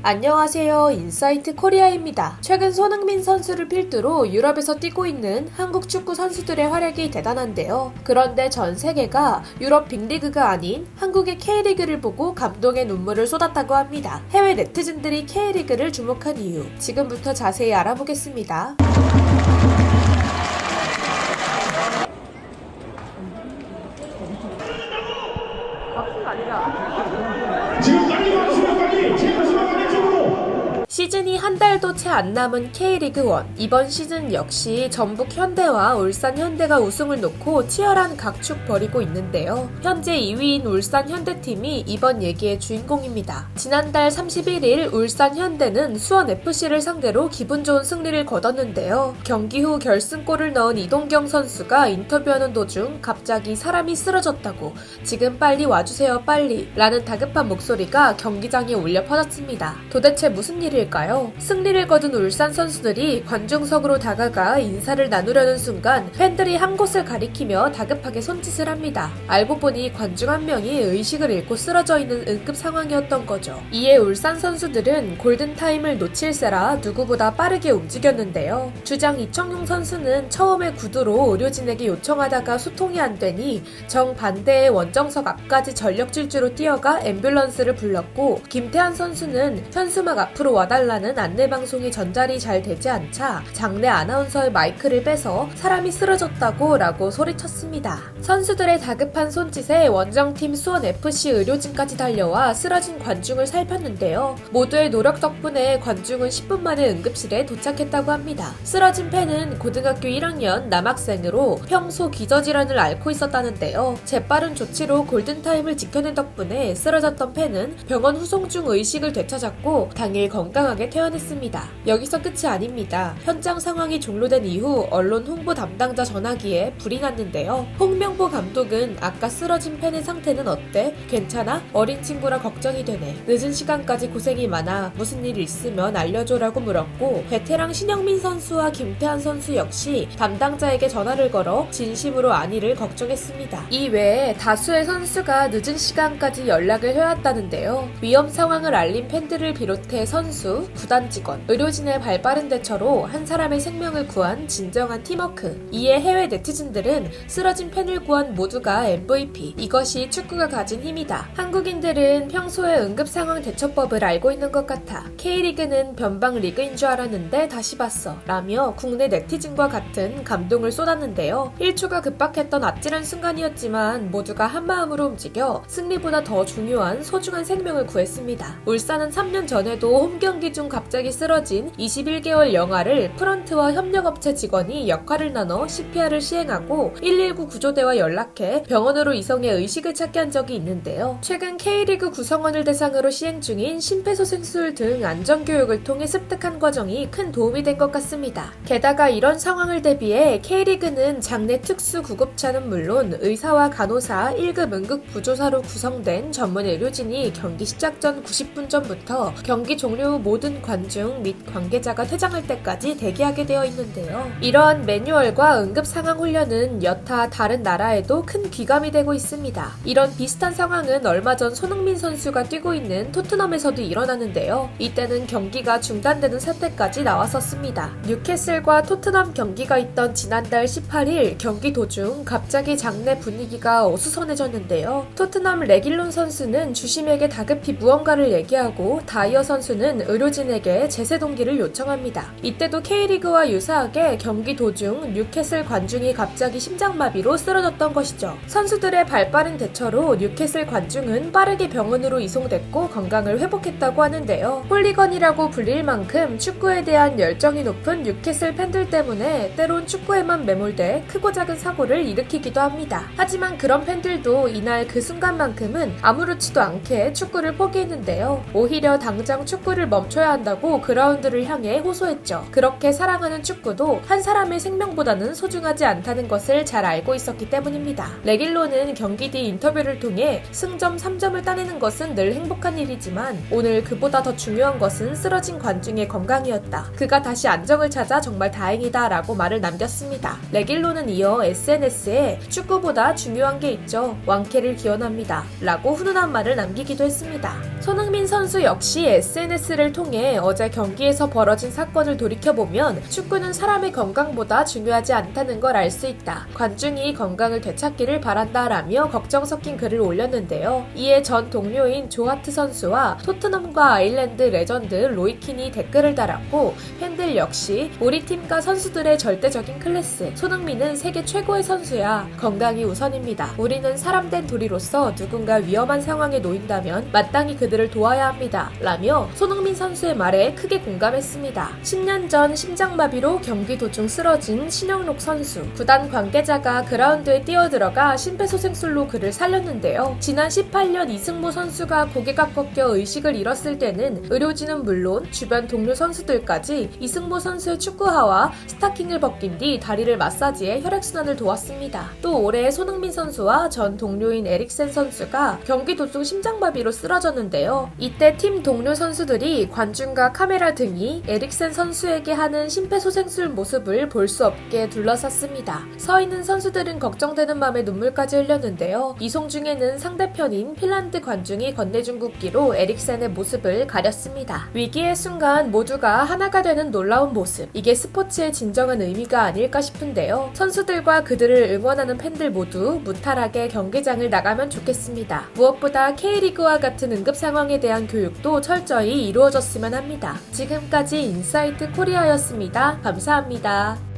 안녕하세요. 인사이트 코리아입니다. 최근 손흥민 선수를 필두로 유럽에서 뛰고 있는 한국 축구 선수들의 활약이 대단한데요. 그런데 전 세계가 유럽 빅리그가 아닌 한국의 K리그를 보고 감동의 눈물을 쏟았다고 합니다. 해외 네티즌들이 K리그를 주목한 이유, 지금부터 자세히 알아보겠습니다. 지금 빨리 와주세요. 빨리 제가 쪽으로. 시즌이 한 달도 채 안 남은 K리그1. 이번 시즌 역시 전북 현대와 울산 현대가 우승을 놓고 치열한 각축 벌이고 있는데요. 현재 2위인 울산 현대팀이 이번 얘기의 주인공입니다. 지난달 31일 울산 현대는 수원 FC를 상대로 기분 좋은 승리를 거뒀는데요. 경기 후 결승골을 넣은 이동경 선수가 인터뷰하는 도중 갑자기 사람이 쓰러졌다고, 지금 빨리 와주세요 빨리 라는 다급한 목소리가 경기장에 울려 퍼졌습니다. 도대체 무슨 일일까요? 승리를 거둔 울산 선수들이 관중석으로 다가가 인사를 나누려는 순간 팬들이 한 곳을 가리키며 다급하게 손짓을 합니다. 알고 보니 관중 한 명이 의식을 잃고 쓰러져 있는 응급 상황이었던 거죠. 이에 울산 선수들은 골든타임을 놓칠세라 누구보다 빠르게 움직였는데요. 주장 이청용 선수는 처음에 구두로 의료진에게 요청하다가 소통이 안 되니 정반대의 원정석 앞까지 전력 질주로 뛰어가 앰뷸런스를 불렀고, 김태환 선수는 현수막 앞으로 와달라는 안내방송이 전달이 잘 되지 않자 장내 아나운서의 마이크를 빼서 사람이 쓰러졌다고 라고 소리쳤습니다. 선수들의 다급한 손짓에 원정팀 수원FC 의료진까지 달려와 쓰러진 관중을 살폈는데요. 모두의 노력 덕분에 관중은 10분 만에 응급실에 도착했다고 합니다. 쓰러진 팬은 고등학교 1학년 남학생으로 평소 기저질환을 앓고 있었다는데요. 재빠른 조치로 골든타임을 지켜낸 덕분에 쓰러졌던 팬은 병원 후송 중 의식을 되찾았고 당일 건강하게 퇴원했습니다. 여기서 끝이 아닙니다. 현장 상황이 종료된 이후 언론 홍보 담당자 전화기에 불이 났는데요. 홍명보 감독은 아까 쓰러진 팬의 상태는 어때? 괜찮아? 어린 친구라 걱정이 되네. 늦은 시간까지 고생이 많아. 무슨 일 있으면 알려줘라고 물었고, 베테랑 신영민 선수와 김태환 선수 역시 담당자에게 전화를 걸어 진심으로 안위를 걱정했습니다. 이 외에 다수의 선수가 늦은 시간까지 연락을 해왔다는데요. 위험 상황을 알린 팬들을 비롯해 선수, 구단 직원, 의료진의 발빠른 대처로 한 사람의 생명을 구한 진정한 팀워크. 이에 해외 네티즌들은 쓰러진 팬을 구한 모두가 MVP, 이것이 축구가 가진 힘이다. 한국인들은 평소에 응급상황 대처법을 알고 있는 것 같아 K리그는 변방 리그인 줄 알았는데 다시 봤어 라며 국내 네티즌과 같은 감동을 쏟았는데요. 1초가 급박했던 아찔한 순간이었지만 모두가 한마음으로 움직여 승리보다 더 중요한 소중한 생명을 구했습니다. 울산은 3년 전에도 홈경기 중 갑자기 쓰러진 21개월 영아를 프런트와 협력업체 직원이 역할을 나눠 CPR을 시행하고 119 구조대와 연락해 병원으로 이송해 의식을 찾게 한 적이 있는데요. 최근 K리그 구성원을 대상으로 시행 중인 심폐소생술 등 안전교육을 통해 습득한 과정이 큰 도움이 된 것 같습니다. 게다가 이런 상황을 대비해 K리그는 장내 특수 구급차는 물론 의사와 간호사, 1급 응급구조사로 구성된 전문 의료진이 경기 시작 전 90분 전부터 경기 종료 후 모든 관중 및 관계자가 퇴장할 때까지 대기하게 되어 있는데요. 이러한 매뉴얼과 응급 상황 훈련은 여타 다른 나라에도 큰 귀감이 되고 있습니다. 이런 비슷한 상황은 얼마 전 손흥민 선수가 뛰고 있는 토트넘에서도 일어나는데요. 이때는 경기가 중단되는 사태까지 나왔었습니다. 뉴캐슬과 토트넘 경기가 있던 지난달 18일 경기 도중 갑자기 장내 분위기가 어수선해졌는데요. 토트넘 레길론 선수는 주심에게 다급히 무언가를 얘기하고 다이어 선수는 의료진에게 제세 동기를 요청합니다. 이때도 K리그와 유사하게 경기 도중 뉴캐슬 관중이 갑자기 심장마비로 쓰러졌던 것이죠. 선수들의 발빠른 대처로 뉴캐슬 관중은 빠르게 병원으로 이송됐고 건강을 회복했다고 하는데요. 홀리건이라고 불릴 만큼 축구에 대한 열정이 높은 뉴캐슬 팬들 때문에 때론 축구에만 매몰돼 크고 작은 사고를 일으키기도 합니다. 하지만 그런 팬들도 이날 그 순간만큼은 아무렇지도 않게 축구를 포기했는데요. 오히려 당장 축구를 멈춰야 한다고 그라운드를 향해 호소했죠. 그렇게 사랑하는 축구도 한 사람의 생명보다는 소중하지 않다는 것을 잘 알고 있었기 때문입니다. 레길로는 경기 뒤 인터뷰를 통해 승점 3점을 따내는 것은 늘 행복한 일이지만 오늘 그보다 더 중요한 것은 쓰러진 관중의 건강이었다. 그가 다시 안정을 찾아 정말 다행이다 라고 말을 남겼습니다. 레길로는 이어 SNS에 축구보다 중요한 게 있죠. 왕쾌를 기원합니다 라고 훈훈한 말을 남기기도 했습니다. 손흥민 선수 역시 SNS를 통해 어제 경기에서 벌어진 사건을 돌이켜보면 축구는 사람의 건강보다 중요하지 않다는 걸 알 수 있다. 관중이 건강을 되찾기를 바란다라며 걱정 섞인 글을 올렸는데요. 이에 전 동료인 조하트 선수와 토트넘과 아일랜드 레전드 로이킨이 댓글을 달았고 팬들 역시 우리 팀과 선수들의 절대적인 클래스. 손흥민은 세계 최고의 선수야. 건강이 우선입니다. 우리는 사람된 도리로서 누군가 위험한 상황에 놓인다면 마땅히 그들을 도와야 합니다. 라며 손흥민 선수의 말에 크게 공감했습니다. 10년 전 심장마비로 경기 도중 쓰러진 신영록 선수. 구단 관계자가 그라운드에 뛰어들어가 심폐소생술로 그를 살렸는데요. 지난 18년 이승모 선수가 고개가 꺾여 의식을 잃었을 때는 의료진은 물론 주변 동료 선수들까지 이승모 선수의 축구화와 스타킹을 벗긴 뒤 다리를 마사지해 혈액순환을 도왔습니다. 또 올해 손흥민 선수와 전 동료인 에릭센 선수가 경기 도중 심장마비로 쓰러졌는데요. 이때 팀 동료 선수들이 관중과 카메라 등이 에릭센 선수에게 하는 심폐소생술 모습을 볼 수 없게 둘러쌌습니다. 서 있는 선수들은 걱정되는 마음에 눈물까지 흘렸는데요. 이송 중에는 상대편인 핀란드 관중이 건네준 국기로 에릭센의 모습을 가렸습니다. 위기의 순간 모두가 하나가 되는 놀라운 모습. 이게 스포츠의 진정한 의미가 아닐까 싶은데요. 선수들과 그들을 응원하는 팬들 모두 무탈하게 경기장을 나가면 좋겠습니다. 무엇보다 K리그와 같은 응급 상황에 대한 교육도 철저히 이루어졌으면 합니다. 지금까지 인사이트 코리아였습니다. 감사합니다.